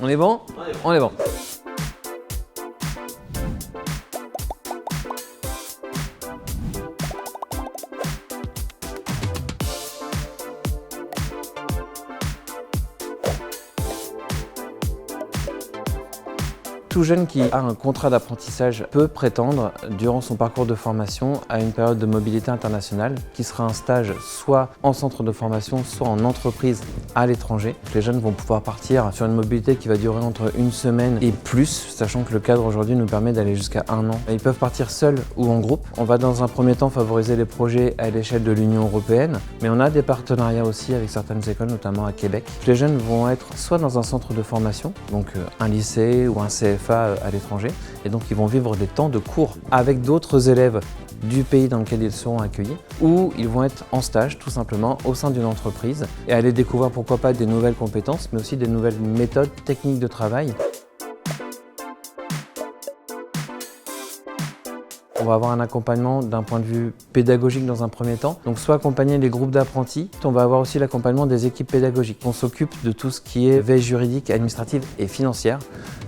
On est bon? On est bon. Tout jeune qui a un contrat d'apprentissage peut prétendre, durant son parcours de formation, à une période de mobilité internationale qui sera un stage soit en centre de formation, soit en entreprise à l'étranger. Les jeunes vont pouvoir partir sur une mobilité qui va durer entre une semaine et plus, sachant que le cadre aujourd'hui nous permet d'aller jusqu'à 1 an. Ils peuvent partir seuls ou en groupe. On va dans un premier temps favoriser les projets à l'échelle de l'Union européenne, mais on a des partenariats aussi avec certaines écoles, notamment à Québec. Les jeunes vont être soit dans un centre de formation, donc un lycée ou un CFA à l'étranger, et donc ils vont vivre des temps de cours avec d'autres élèves du pays dans lequel ils seront accueillis, ou ils vont être en stage tout simplement au sein d'une entreprise et aller découvrir pourquoi pas des nouvelles compétences, mais aussi des nouvelles méthodes techniques de travail. On va avoir un accompagnement d'un point de vue pédagogique dans un premier temps. Donc soit accompagner les groupes d'apprentis, on va avoir aussi l'accompagnement des équipes pédagogiques. On s'occupe de tout ce qui est veille juridique, administrative et financière.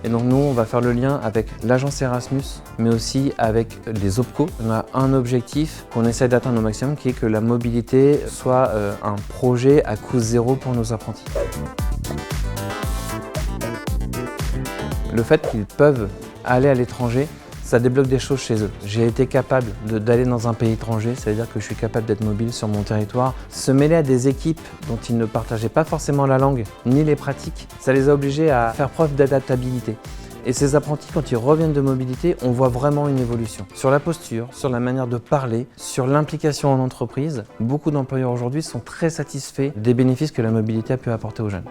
Et donc nous, on va faire le lien avec l'agence Erasmus, mais aussi avec les OPCO. On a un objectif qu'on essaie d'atteindre au maximum, qui est que la mobilité soit un projet à coût zéro pour nos apprentis. Le fait qu'ils peuvent aller à l'étranger, ça débloque des choses chez eux. J'ai été capable d'aller dans un pays étranger, ça veut dire que je suis capable d'être mobile sur mon territoire. Se mêler à des équipes dont ils ne partageaient pas forcément la langue ni les pratiques, ça les a obligés à faire preuve d'adaptabilité. Et ces apprentis, quand ils reviennent de mobilité, on voit vraiment une évolution. Sur la posture, sur la manière de parler, sur l'implication en entreprise, beaucoup d'employeurs aujourd'hui sont très satisfaits des bénéfices que la mobilité a pu apporter aux jeunes.